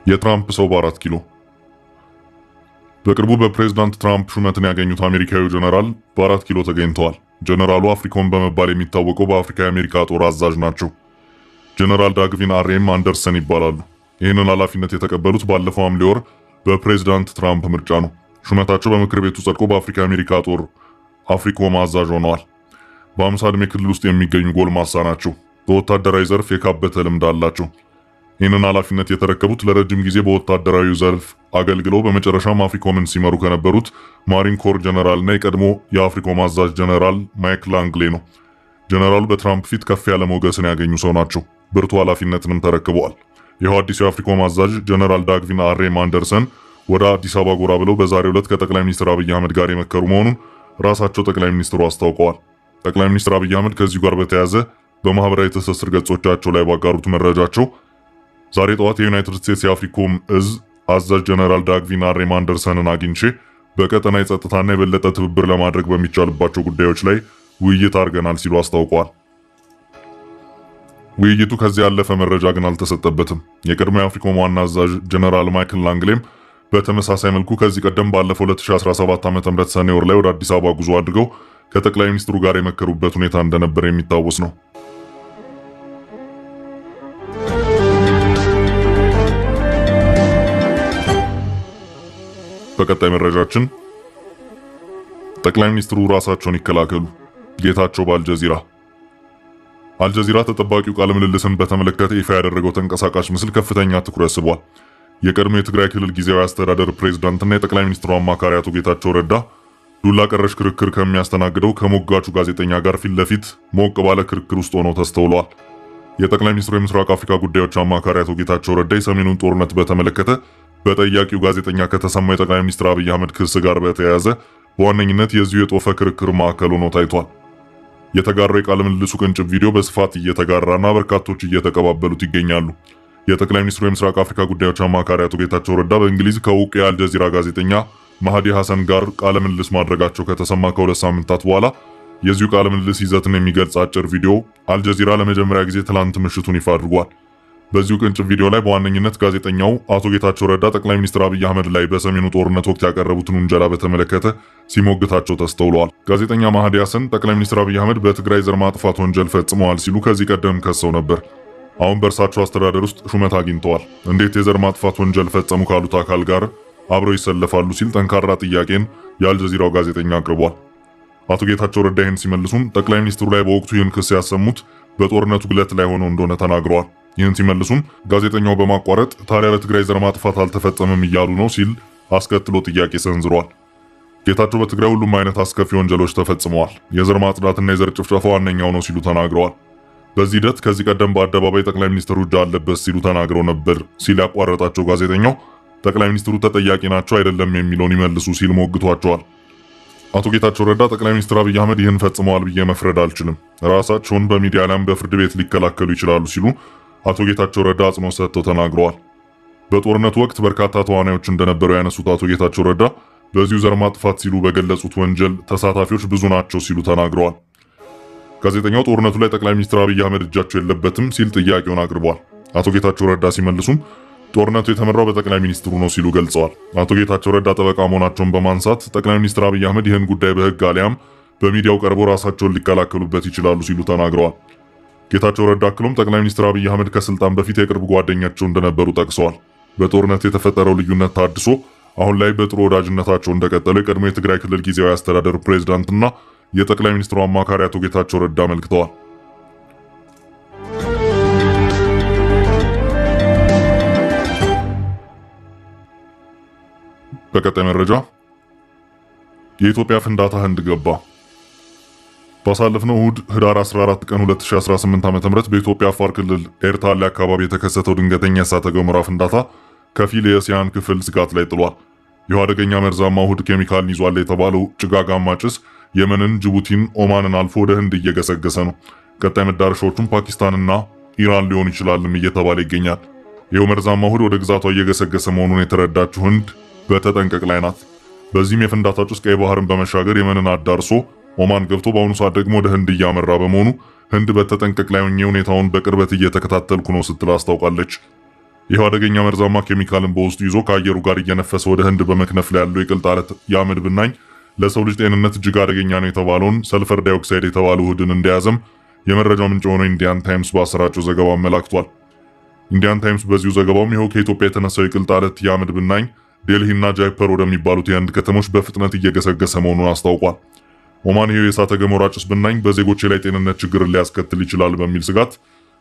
የትራምፕ ሰው በ4 ኪሎ። በቅርቡ በፕሬዝዳንት ትራምፕ ሹመትን ያገኙት አሜሪካዊው ጀነራል በ4 ኪሎ ተገኝተዋል። ጀነራሉ አፍሪኮም በመባል የሚታወቀው በአፍሪካ የአሜሪካ ጦር አዛዥ ናቸው። ጀነራል ዳግቪን አርኤም አንደርሰን ይባላሉ። ይህንን ኃላፊነት የተቀበሉት ባለፈው ሐምሌ ወር በፕሬዝዳንት ትራምፕ ምርጫ ነው። ሹመታቸው በምክር ቤቱ ጸድቆ በአፍሪካ የአሜሪካ ጦር አፍሪኮም አዛዥ ሆነዋል። በ50 ዕድሜ ክልል ውስጥ የሚገኙ ጎልማሳ ናቸው። በወታደራዊ ዘርፍ የካበተ ልምድ አላቸው። ይህንን ኃላፊነት የተረከቡት ለረጅም ጊዜ በወታደራዊ ዘርፍ አገልግለው በመጨረሻም አፍሪኮምን ሲመሩ ከነበሩት ማሪን ኮር ጀነራል እና የቀድሞ የአፍሪኮም አዛዥ ጀነራል ማይክ ላንግሌ ነው። ጀነራሉ በትራምፕ ፊት ከፍ ያለ ሞገስን ያገኙ ሰው ናቸው። ብርቱ ኃላፊነትንም ተረክበዋል። ይኸው አዲሱ የአፍሪኮም አዛዥ ጀነራል ዳግቪን አርኤም አንደርሰን ወደ አዲስ አበባ ጎራ ብለው በዛሬው ዕለት ከጠቅላይ ሚኒስትር አብይ አህመድ ጋር የመከሩ መሆኑን ራሳቸው ጠቅላይ ሚኒስትሩ አስታውቀዋል። ጠቅላይ ሚኒስትር አብይ አህመድ ከዚሁ ጋር በተያያዘ በማህበራዊ ትስስር ገጾቻቸው ላይ ባጋሩት መረጃቸው ዛሬ ጠዋት የዩናይትድ ስቴትስ የአፍሪኮም እዝ አዛዥ ጀነራል ዳግቪን አርኤም አንደርሰንን አግኝቼ በቀጠና የጸጥታና የበለጠ ትብብር ለማድረግ በሚቻልባቸው ጉዳዮች ላይ ውይይት አድርገናል ሲሉ አስታውቀዋል። ውይይቱ ከዚህ ያለፈ መረጃ ግን አልተሰጠበትም። የቀድሞ የአፍሪኮም ዋና አዛዥ ጀነራል ማይክል ላንግሌም በተመሳሳይ መልኩ ከዚህ ቀደም ባለፈው 2017 ዓ.ም ሰኔ ወር ላይ ወደ አዲስ አበባ ጉዞ አድርገው ከጠቅላይ ሚኒስትሩ ጋር የመከሩበት ሁኔታ እንደነበር የሚታወስ ነው። በቀጣይ መረጃችን ጠቅላይ ሚኒስትሩ ራሳቸውን ይከላከሉ፣ ጌታቸው በአልጀዚራ። አልጀዚራ ተጠባቂው ቃለ ምልልስን በተመለከተ ይፋ ያደረገው ተንቀሳቃሽ ምስል ከፍተኛ ትኩረት ስቧል። የቀድሞ የትግራይ ክልል ጊዜያዊ አስተዳደር ፕሬዝዳንትና የጠቅላይ ሚኒስትሩ አማካሪ አቶ ጌታቸው ረዳ ዱላ ቀረሽ ክርክር ከሚያስተናግደው ከሞጋቹ ጋዜጠኛ ጋር ፊት ለፊት ሞቅ ባለ ክርክር ውስጥ ሆነው ተስተውለዋል። የጠቅላይ ሚኒስትሩ የምስራቅ አፍሪካ ጉዳዮች አማካሪ አቶ ጌታቸው ረዳ የሰሜኑን ጦርነት በተመለከተ በጠያቂው ጋዜጠኛ ከተሰማው የጠቅላይ ሚኒስትር አብይ አህመድ ክስ ጋር በተያያዘ በዋነኝነት የዚሁ የጦፈ ክርክር ማዕከል ሆኖ ታይቷል። የተጋራው የቃለ ምልልሱ ቅንጭብ ቪዲዮ በስፋት እየተጋራና በርካቶች እየተቀባበሉት ይገኛሉ። የጠቅላይ ሚኒስትሩ የምስራቅ አፍሪካ ጉዳዮች አማካሪ አቶ ጌታቸው ረዳ በእንግሊዝ ከእውቁ የአልጀዚራ ጋዜጠኛ ማህዲ ሐሰን ጋር ቃለ ምልልስ ማድረጋቸው ከተሰማ ከ2 ሳምንታት በኋላ የዚሁ ቃለ ምልልስ ይዘትን የሚገልጽ አጭር ቪዲዮ አልጀዚራ ለመጀመሪያ ጊዜ ትላንት ምሽቱን ይፋ አድርጓል። በዚሁ ቅንጭብ ቪዲዮ ላይ በዋነኝነት ጋዜጠኛው አቶ ጌታቸው ረዳ ጠቅላይ ሚኒስትር አብይ አህመድ ላይ በሰሜኑ ጦርነት ወቅት ያቀረቡትን ውንጀላ በተመለከተ ሲሞግታቸው ተስተውለዋል። ጋዜጠኛ ማህዲ ሐሰን ጠቅላይ ሚኒስትር አብይ አህመድ በትግራይ ዘር ማጥፋት ወንጀል ፈጽመዋል ሲሉ ከዚህ ቀደም ከሰው ነበር። አሁን በእርሳቸው አስተዳደር ውስጥ ሹመት አግኝተዋል። እንዴት የዘር ማጥፋት ወንጀል ፈጸሙ ካሉት አካል ጋር አብረው ይሰለፋሉ ሲል ጠንካራ ጥያቄን የአልጀዚራው ጋዜጠኛ አቅርቧል። አቶ ጌታቸው ረዳ ይህን ሲመልሱም ጠቅላይ ሚኒስትሩ ላይ በወቅቱ ይህን ክስ ያሰሙት በጦርነቱ ግለት ላይ ሆነው እንደሆነ ተናግረዋል። ይህን ሲመልሱም ጋዜጠኛው በማቋረጥ ታዲያ በትግራይ ዘር ማጥፋት አልተፈጸመም እያሉ ነው ሲል አስከትሎ ጥያቄ ሰንዝሯል። ጌታቸው በትግራይ ሁሉም አይነት አስከፊ ወንጀሎች ተፈጽመዋል፣ የዘር ማጽዳትና የዘር ጭፍጨፋ ዋነኛው ነው ሲሉ ተናግረዋል። በዚህ ሂደት ከዚህ ቀደም በአደባባይ ጠቅላይ ሚኒስትሩ እጅ አለበት ሲሉ ተናግረው ነበር ሲል ያቋረጣቸው ጋዜጠኛው ጠቅላይ ሚኒስትሩ ተጠያቂ ናቸው አይደለም የሚለውን ይመልሱ ሲል ሞግቷቸዋል። አቶ ጌታቸው ረዳ ጠቅላይ ሚኒስትር አብይ አህመድ ይህን ፈጽመዋል ብዬ መፍረድ አልችልም፣ ራሳቸውን በሚዲያ ላይም በፍርድ ቤት ሊከላከሉ ይችላሉ ሲሉ አቶ ጌታቸው ረዳ አጽንኦት ሰጥተው ተናግረዋል። በጦርነቱ ወቅት በርካታ ተዋናዮች እንደነበሩ ያነሱት አቶ ጌታቸው ረዳ በዚሁ ዘር ማጥፋት ሲሉ በገለጹት ወንጀል ተሳታፊዎች ብዙ ናቸው ሲሉ ተናግረዋል። ጋዜጠኛው ጦርነቱ ላይ ጠቅላይ ሚኒስትር አብይ አህመድ እጃቸው የለበትም ሲል ጥያቄውን አቅርቧል። አቶ ጌታቸው ረዳ ሲመልሱም ጦርነቱ የተመራው በጠቅላይ ሚኒስትሩ ነው ሲሉ ገልጸዋል። አቶ ጌታቸው ረዳ ጠበቃ መሆናቸውን በማንሳት ጠቅላይ ሚኒስትር አብይ አህመድ ይህን ጉዳይ በሕግ አሊያም በሚዲያው ቀርበው ራሳቸውን ሊከላከሉበት ይችላሉ ሲሉ ተናግረዋል። ጌታቸው ረዳ አክሎም ጠቅላይ ሚኒስትር አብይ አህመድ ከስልጣን በፊት የቅርብ ጓደኛቸው እንደነበሩ ጠቅሰዋል። በጦርነት የተፈጠረው ልዩነት ታድሶ አሁን ላይ በጥሩ ወዳጅነታቸው እንደቀጠሉ የቀድሞ የትግራይ ክልል ጊዜያዊ አስተዳደር ፕሬዝዳንትና የጠቅላይ ሚኒስትሩ አማካሪ አቶ ጌታቸው ረዳ አመልክተዋል። በቀጣይ መረጃ የኢትዮጵያ ፍንዳታ ህንድ ገባ። ባሳለፍነው እሁድ ህዳር 14 ቀን 2018 ዓ.ም በኢትዮጵያ አፋር ክልል ኤርታሌ አካባቢ የተከሰተው ድንገተኛ የእሳተ ገሞራ ፍንዳታ ከፊል የእስያን ክፍል ስጋት ላይ ጥሏል። ይህ አደገኛ መርዛማ ውህድ ኬሚካልን ይዟል የተባለው ጭጋጋማ ጭስ የመንን፣ ጅቡቲን፣ ኦማንን አልፎ ወደ ህንድ እየገሰገሰ ነው። ቀጣይ መዳረሻዎቹም ፓኪስታንና ኢራን ሊሆን ይችላልም እየተባለ ይገኛል። ይኸው መርዛማ ውህድ ወደ ግዛቷ እየገሰገሰ መሆኑን የተረዳችው ህንድ በተጠንቀቅ ላይ ናት። በዚህም የፍንዳታ ጭስ ቀይ ባህርን በመሻገር የመንን አዳርሶ ኦማን ገብቶ በአሁኑ ሰዓት ደግሞ ወደ ህንድ እያመራ በመሆኑ ህንድ በተጠንቀቅ ላይ ሆኜ ሁኔታውን በቅርበት እየተከታተልኩ ነው ስትል አስታውቃለች። ይህ አደገኛ መርዛማ ኬሚካልን በውስጡ ይዞ ከአየሩ ጋር እየነፈሰ ወደ ህንድ በመክነፍ ላይ ያለው የቅልጥ አለት የአመድ ብናኝ ለሰው ልጅ ጤንነት እጅግ አደገኛ ነው የተባለውን ሰልፈር ዳይኦክሳይድ የተባለ ውህድን እንደያዘም የመረጃው ምንጭ የሆነው ኢንዲያን ታይምስ ባሰራጨው ዘገባ አመላክቷል። ኢንዲያን ታይምስ በዚሁ ዘገባውም ይኸው ከኢትዮጵያ የተነሳው የቅልጥ አለት የአመድ ብናኝ ዴልሂና ጃይፐር ወደሚባሉት የህንድ ከተሞች በፍጥነት እየገሰገሰ መሆኑን አስታውቋል። ኦማን ይኸው የእሳተ ገሞራ ጭስ ብናኝ በዜጎች ላይ ጤንነት ችግርን ሊያስከትል ይችላል በሚል ስጋት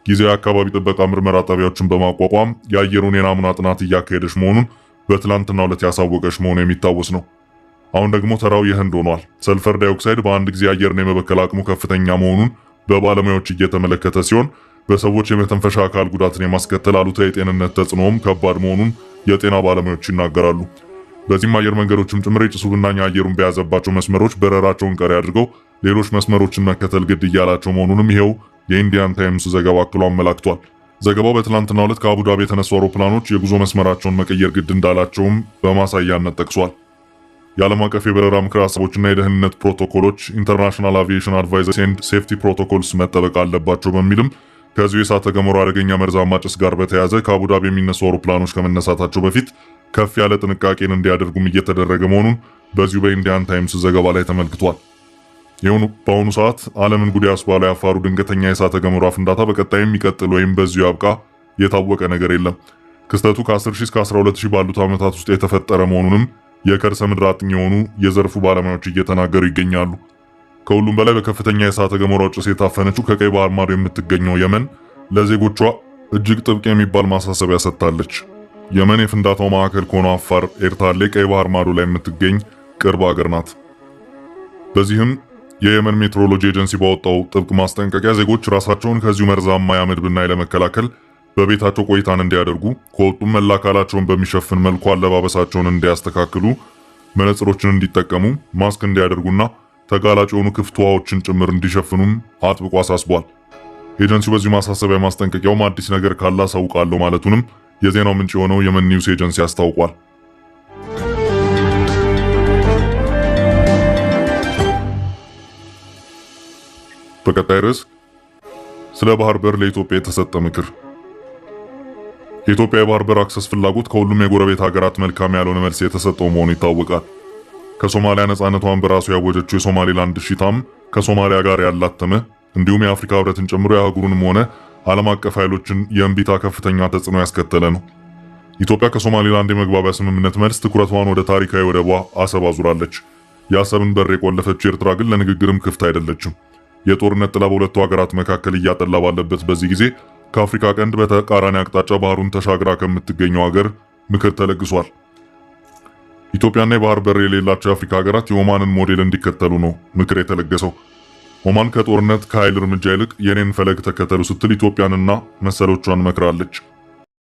ጊዜያዊ አካባቢ ጥበቃ ምርመራ ጣቢያዎችን በማቋቋም የአየሩን የናሙና ጥናት እያካሄደች መሆኑን በትላንትናው ዕለት ያሳወቀች መሆኑ የሚታወስ ነው። አሁን ደግሞ ተራው የህንድ ሆኗል። ሰልፈር ዳይኦክሳይድ በአንድ ጊዜ አየርን የመበከል አቅሙ ከፍተኛ መሆኑን በባለሙያዎች እየተመለከተ ሲሆን በሰዎች የመተንፈሻ አካል ጉዳትን የማስከተል አሉታዊ የጤንነት ተጽዕኖም ከባድ መሆኑን የጤና ባለሙያዎች ይናገራሉ። በዚህም አየር መንገዶችም ጭምር የጭሱ ብናኝ አየሩን በያዘባቸው መስመሮች በረራቸውን ቀሪ አድርገው ሌሎች መስመሮችን መከተል ግድ እያላቸው መሆኑንም ይኸው የኢንዲያን ታይምስ ዘገባ አክሎ አመላክቷል። ዘገባው በትላንትናው ዕለት ከአቡዳቢ የተነሱ አውሮፕላኖች የጉዞ መስመራቸውን መቀየር ግድ እንዳላቸውም በማሳያነት ጠቅሷል። የዓለም አቀፍ የበረራ ምክረ ሀሳቦችና የደህንነት ፕሮቶኮሎች ኢንተርናሽናል አቪዬሽን አድቫይዘሪ ኤንድ ሴፍቲ ፕሮቶኮልስ መጠበቅ አለባቸው በሚልም ከዚሁ የእሳተ ገሞራ አደገኛ መርዛማ ጭስ ጋር በተያያዘ ከአቡዳቢ የሚነሱ አውሮፕላኖች ከመነሳታቸው በፊት ከፍ ያለ ጥንቃቄን እንዲያደርጉም እየተደረገ መሆኑን በዚሁ በኢንዲያን ታይምስ ዘገባ ላይ ተመልክቷል። ይሁን በአሁኑ ሰዓት ዓለምን ጉድ ያስባለው የአፋሩ ድንገተኛ የእሳተ ገሞራ ፍንዳታ በቀጣይም ይቀጥል ወይም በዚሁ ያብቃ የታወቀ ነገር የለም። ክስተቱ ከ10,000 እስከ 12,000 ባሉት ዓመታት ውስጥ የተፈጠረ መሆኑንም የከርሰ ምድር አጥኚ የሆኑ የዘርፉ ባለሙያዎች እየተናገሩ ይገኛሉ። ከሁሉም በላይ በከፍተኛ የእሳተ ገሞራ ጭስ የታፈነችው ከቀይ ባህር ማዶ የምትገኘው የመን ለዜጎቿ እጅግ ጥብቅ የሚባል ማሳሰቢያ ሰጥታለች። የመን የፍንዳታው ማዕከል ከሆነው አፋር ኤርታሌ ቀይ ባህር ማዶ ላይ የምትገኝ ቅርብ ሀገር ናት። በዚህም የየመን ሜትሮሎጂ ኤጀንሲ ባወጣው ጥብቅ ማስጠንቀቂያ ዜጎች ራሳቸውን ከዚሁ መርዛማ የአመድ ብናኝ ለመከላከል በቤታቸው ቆይታን እንዲያደርጉ፣ ከወጡም መላ አካላቸውን በሚሸፍን መልኩ አለባበሳቸውን እንዲያስተካክሉ፣ መነጽሮችን እንዲጠቀሙ፣ ማስክ እንዲያደርጉና ተጋላጭ የሆኑ ክፍት ውሃዎችን ጭምር እንዲሸፍኑም አጥብቆ አሳስቧል። ኤጀንሲው በዚሁ ማሳሰቢያ ማስጠንቀቂያውም አዲስ ነገር ካለ አሳውቃለሁ ማለቱንም የዜናው ምንጭ የሆነው የመን ኒውስ ኤጀንሲ አስታውቋል። በቀጣይ ርዕስ ስለ ባህር በር ለኢትዮጵያ የተሰጠ ምክር። የኢትዮጵያ የባህር በር አክሰስ ፍላጎት ከሁሉም የጎረቤት ሀገራት መልካም ያልሆነ መልስ የተሰጠው መሆኑ ይታወቃል። ከሶማሊያ ነፃነቷን በራሱ ያወጀችው የሶማሌላንድ እሺታም ከሶማሊያ ጋር ያላተመ እንዲሁም የአፍሪካ ህብረትን ጨምሮ የአህጉሩንም ሆነ ዓለም አቀፍ ኃይሎችን የእንቢታ ከፍተኛ ተጽዕኖ ያስከተለ ነው። ኢትዮጵያ ከሶማሌላንድ የመግባቢያ ስምምነት መልስ ትኩረቷን ወደ ታሪካዊ ወደቧ አሰብ አዙራለች። የአሰብን በር የቆለፈችው ኤርትራ ግን ለንግግርም ክፍት አይደለችም። የጦርነት ጥላ በሁለቱ ሀገራት መካከል እያጠላ ባለበት በዚህ ጊዜ ከአፍሪካ ቀንድ በተቃራኒ አቅጣጫ ባህሩን ተሻግራ ከምትገኘው ሀገር ምክር ተለግሷል። ኢትዮጵያና የባህር በር የሌላቸው የአፍሪካ ሀገራት የኦማንን ሞዴል እንዲከተሉ ነው ምክር የተለገሰው። ኦማን ከጦርነት ከኃይል እርምጃ ይልቅ የኔን ፈለግ ተከተሉ ስትል ኢትዮጵያንና መሰሎቿን መክራለች።